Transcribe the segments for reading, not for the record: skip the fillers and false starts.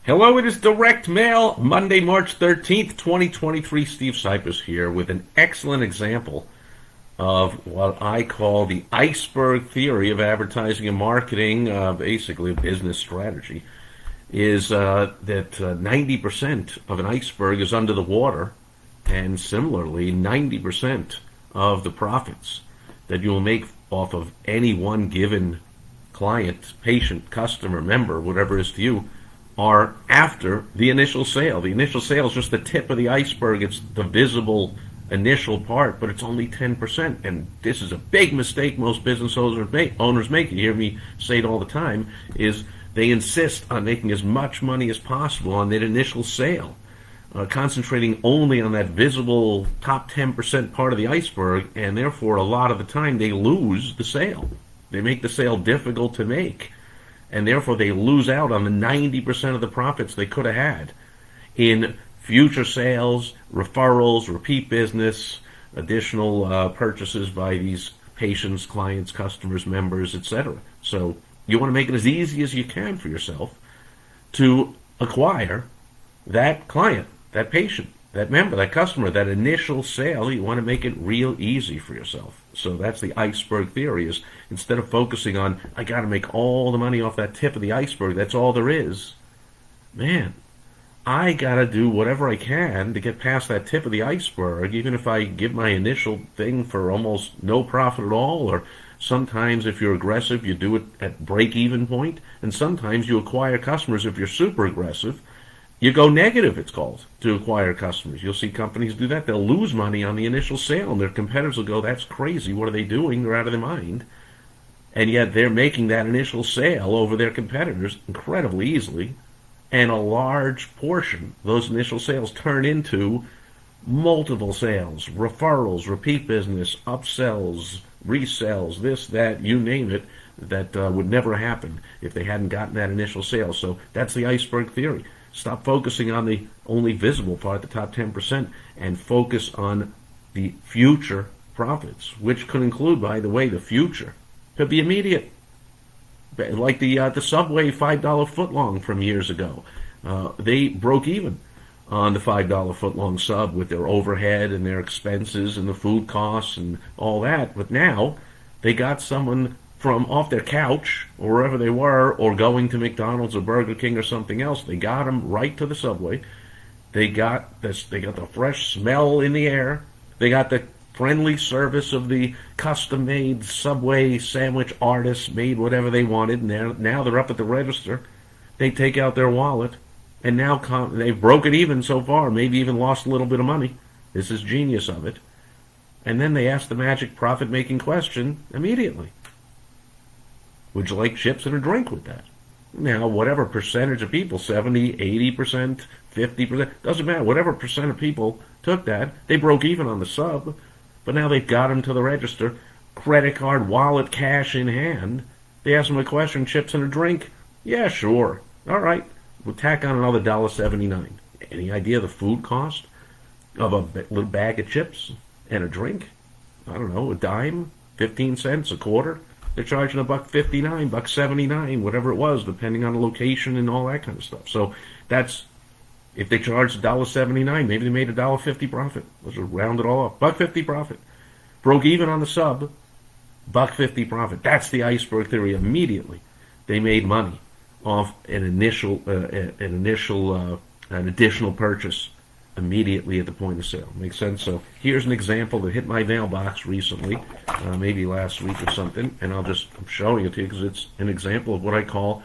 Hello, it is Direct Mail, Monday, March 13th, 2023. Steve Sipress here with an excellent example of what I call the iceberg theory of advertising and marketing, basically a business strategy, is that 90% of an iceberg is under the water, and similarly, 90% of the profits that you will make off of any one given client, patient, customer, member, whatever it is to you, are after the initial sale. The initial sale is just the tip of the iceberg. It's the visible initial part, but it's only 10%. And this is a big mistake most business owners make. You hear me say it all the time, is they insist on making as much money as possible on that initial sale, concentrating only on that visible top 10% part of the iceberg, and therefore a lot of the time they lose the sale. They make the sale difficult to make, and therefore they lose out on the 90% of the profits they could have had in future sales, referrals, repeat business, additional purchases by these patients, clients, customers, members, etc. So you want to make it as easy as you can for yourself to acquire that client, that patient, that member, that customer, that initial sale. You want to make it real easy for yourself. So that's the iceberg theory, is instead of focusing on, I got to make all the money off that tip of the iceberg, that's all there is. Man, I got to do whatever I can to get past that tip of the iceberg, even if I give my initial thing for almost no profit at all, or sometimes if you're aggressive, you do it at break-even point, and sometimes you acquire customers if you're super aggressive. You go negative, it's called, to acquire customers. You'll see companies do that. They'll lose money on the initial sale, and their competitors will go, that's crazy. What are they doing? They're out of their mind. And yet they're making that initial sale over their competitors incredibly easily, and a large portion of those initial sales turn into multiple sales, referrals, repeat business, upsells, resells, this, that, you name it, that would never happen if they hadn't gotten that initial sale. So that's the iceberg theory. Stop focusing on the only visible part, the top 10%, and focus on the future profits, which could include, by the way, the future could be immediate. Like the Subway $5 footlong from years ago. They broke even on the $5 footlong sub with their overhead and their expenses and the food costs and all that. But now they got someone from off their couch or wherever they were, or going to McDonald's or Burger King or something else. They got them right to the Subway. They got this. They got the fresh smell in the air. They got the friendly service of the custom-made Subway sandwich artists, made whatever they wanted. Now they're up at the register. They take out their wallet, and now they've broken even so far, maybe even lost a little bit of money. This is genius of it. And then they ask the magic profit-making question immediately. Would you like chips and a drink with that? Now, whatever percentage of people, 70, 80%, 50%, doesn't matter. Whatever percent of people took that, they broke even on the sub, but now they've got them to the register, credit card, wallet, cash in hand. They ask them a question, chips and a drink? Yeah, sure. All right. We'll tack on another $1.79. Any idea the food cost of a little bag of chips and a drink? I don't know, a dime, 15 cents, a quarter? They're charging $1.59, $1.79, whatever it was, depending on the location and all that kind of stuff. So that's, if they charged $1.79, maybe they made $1.50 profit. Let's just round it all up. $1.50 profit. Broke even on the sub, $1.50 profit. That's the iceberg theory. Immediately, they made money off an additional purchase immediately at the point of sale. Makes sense? So here's an example that hit my mailbox recently, maybe last week or something, and I'm showing it to you because it's an example of what I call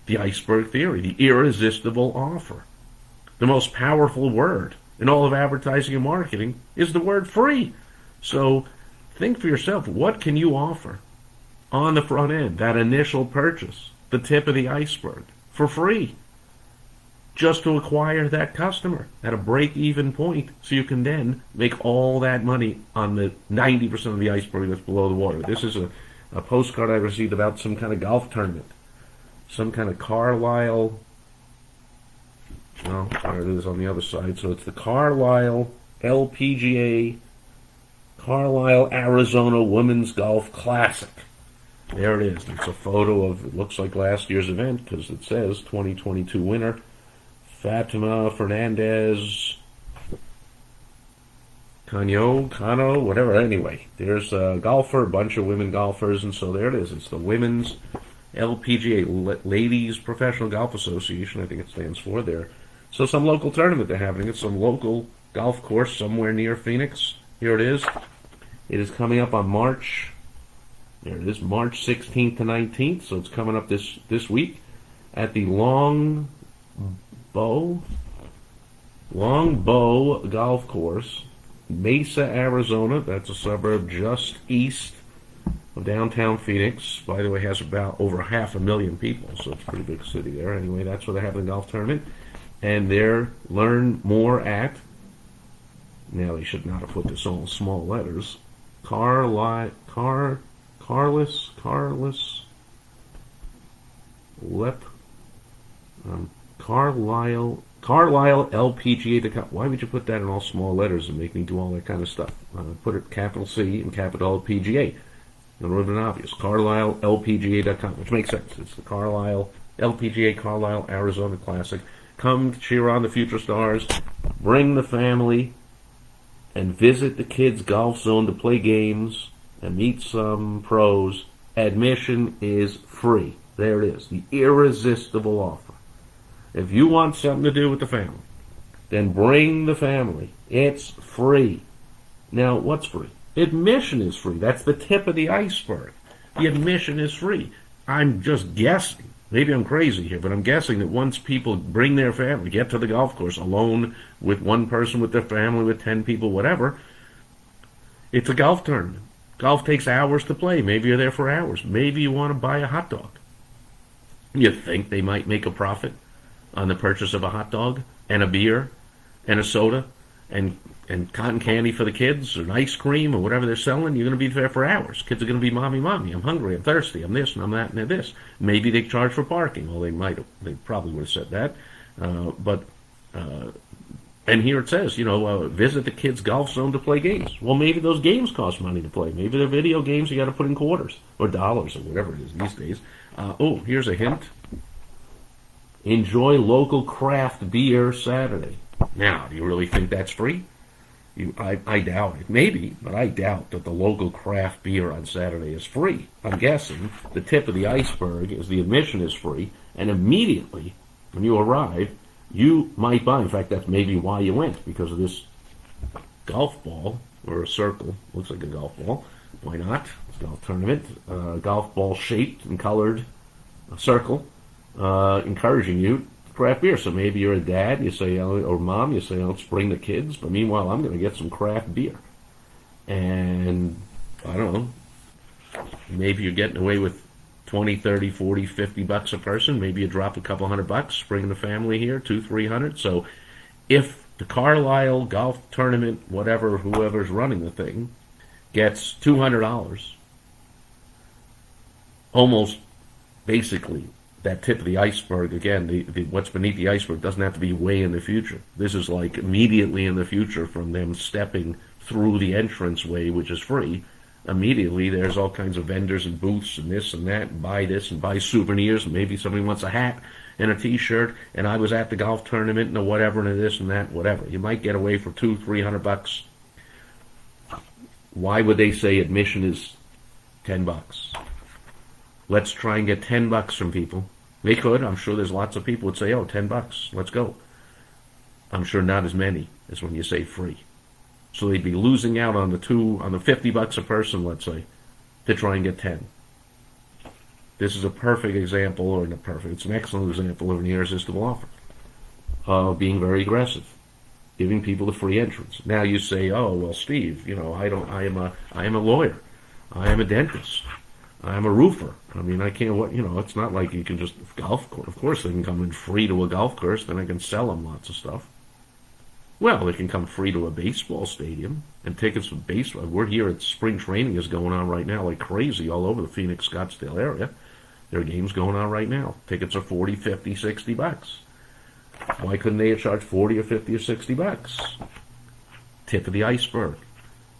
the iceberg theory, the irresistible offer. The most powerful word in all of advertising and marketing is the word free. So think for yourself, what can you offer on the front end, that initial purchase, the tip of the iceberg, for free? Just to acquire that customer at a break-even point, so you can then make all that money on the 90% of the iceberg that's below the water. This is a postcard I received about some kind of golf tournament, some kind of Carlisle. Well, there it is on the other side. So it's the Carlisle LPGA, Carlisle, Arizona Women's Golf Classic. There it is. It's a photo of, it looks like last year's event because it says 2022 winner. Fatima Fernandez, Cano, whatever. Anyway, there's a golfer, a bunch of women golfers, and so there it is. It's the Women's LPGA, Ladies Professional Golf Association, I think it stands for there. So some local tournament they're having. It's some local golf course somewhere near Phoenix. Here it is. It is coming up on March 16th to 19th, so it's coming up this week at the Long Bow Golf Course, Mesa, Arizona. That's a suburb just east of downtown Phoenix. By the way, has about over 500,000 people, so it's a pretty big city there. Anyway, that's where they're having the golf tournament. And there, learn more at, now they should not have put this all in small letters, Carlisle LPGA. Why would you put that in all small letters and make me do all that kind of stuff? Put it capital C and capital LPGA. It would have been obvious. CarlisleLPGA.com, which makes sense. It's the Carlisle LPGA Carlisle Arizona Classic. Come cheer on the future stars. Bring the family and visit the kids' golf zone to play games and meet some pros. Admission is free. There it is. The irresistible offer. If you want something to do with the family, then bring the family. It's free. Now, what's free? Admission is free. That's the tip of the iceberg. The admission is free. I'm just guessing. Maybe I'm crazy here, but I'm guessing that once people bring their family, get to the golf course alone with one person, with their family, with 10 people, whatever, it's a golf tournament. Golf takes hours to play. Maybe you're there for hours. Maybe you want to buy a hot dog. You think they might make a profit on the purchase of a hot dog and a beer and a soda and cotton candy for the kids or ice cream or whatever they're selling? You're going to be there for hours. Kids are going to be, mommy, I'm hungry, I'm thirsty, I'm this and I'm that and this. Maybe they charge for parking. Well, they probably would have said that. And here it says, visit the kids' golf zone to play games. Well, maybe those games cost money to play. Maybe they're video games you got to put in quarters or dollars or whatever it is these days. Here's a hint. Enjoy local craft beer Saturday. Now, do you really think that's free? I doubt it. Maybe, but I doubt that the local craft beer on Saturday is free. I'm guessing the tip of the iceberg is the admission is free, and immediately when you arrive, you might buy. In fact, that's maybe why you went, because of this golf ball, or a circle, looks like a golf ball. Why not? It's a golf tournament. Golf ball shaped and colored circle, encouraging you to craft beer. So maybe you're a dad, you say, or mom, you say, let's bring the kids, but meanwhile, I'm going to get some craft beer. And, I don't know, maybe you're getting away with 20, 30, 40, 50 bucks a person. Maybe you drop a couple $100, bring the family here, 200, 300. So if the Carlisle golf tournament, whoever's running the thing, gets $200, almost basically that tip of the iceberg, again, what's beneath the iceberg doesn't have to be way in the future. This is like immediately in the future from them stepping through the entranceway, which is free. Immediately there's all kinds of vendors and booths and this and that, and buy this and buy souvenirs, and maybe somebody wants a hat and a t-shirt, and I was at the golf tournament and a whatever and a this and that, whatever. You might get away for $200-300. Why would they say admission is $10? Let's try and get $10 from people. They could. I'm sure there's lots of people would say, $10, let's go. I'm sure not as many as when you say free. So they'd be losing out on the $50 a person, let's say, to try and get 10. This is a perfect example, it's an excellent example of an irresistible offer. Being very aggressive, giving people the free entrance. Now you say, Steve, I am a lawyer, I am a dentist, I am a roofer. I mean, I can't. It's not like you can just golf course. Of course, they can come in free to a golf course, then I can sell them lots of stuff. Well, they can come free to a baseball stadium and tickets for baseball. We're here at spring training is going on right now like crazy all over the Phoenix, Scottsdale area. There are games going on right now. Tickets are $40, $50, $60. Why couldn't they have charged $40 or $50 or $60? Tip of the iceberg.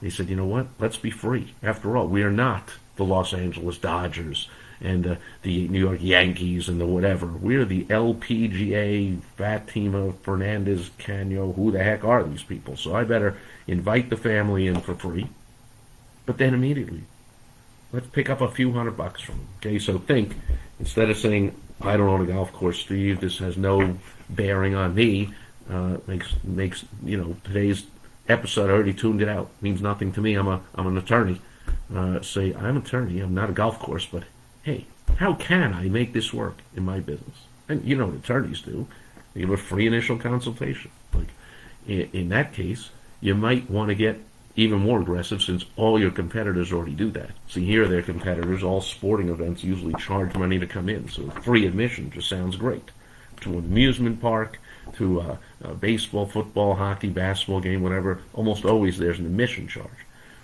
They said, you know what? Let's be free. After all, we are not the Los Angeles Dodgers and the New York Yankees and the whatever. We're the LPGA, Fatima, Fernandez, Canyo. Who the heck are these people? So I better invite the family in for free. But then immediately, let's pick up a few $100 from them. Okay, so think, instead of saying, I don't own a golf course, Steve, this has no bearing on me, makes today's episode, I already tuned it out, means nothing to me. I'm an attorney. Say, I'm an attorney, I'm not a golf course, but hey, how can I make this work in my business? And you know what attorneys do. They give a free initial consultation. Like in that case, you might want to get even more aggressive, since all your competitors already do that. See, here their competitors, all sporting events usually charge money to come in, so free admission just sounds great. To an amusement park, to a baseball, football, hockey, basketball game, whatever, almost always there's an admission charge.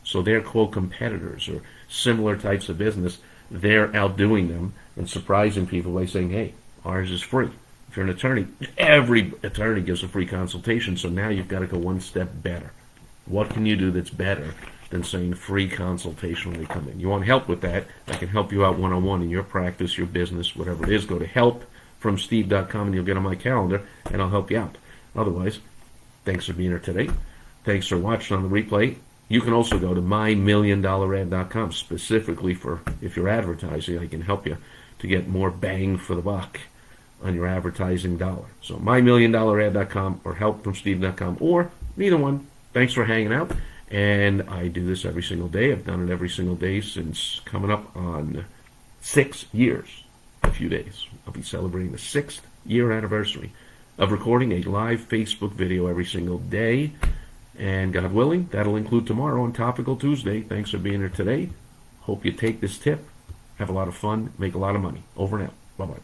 So their quote competitors or similar types of business, they're outdoing them and surprising people by saying, hey, ours is free. If you're an attorney, every attorney gives a free consultation, so now you've got to go one step better. What can you do that's better than saying free consultation when they come in? You want help with that? I can help you out one-on-one in your practice, your business, whatever it is. Go to helpfromsteve.com and you'll get on my calendar and I'll help you out. Otherwise, thanks for being here today. Thanks for watching on the replay. You can also go to mymilliondollarad.com specifically for if you're advertising. I can help you to get more bang for the buck on your advertising dollar. So mymilliondollarad.com or helpfromsteve.com or neither one. Thanks for hanging out, and I do this every single day. I've done it every single day since coming up on 6 years, a few days. I'll be celebrating the 6th year anniversary of recording a live Facebook video every single day, and God willing, that'll include tomorrow on Topical Tuesday. Thanks for being here today. Hope you take this tip, have a lot of fun, make a lot of money. Over and out. Bye-bye.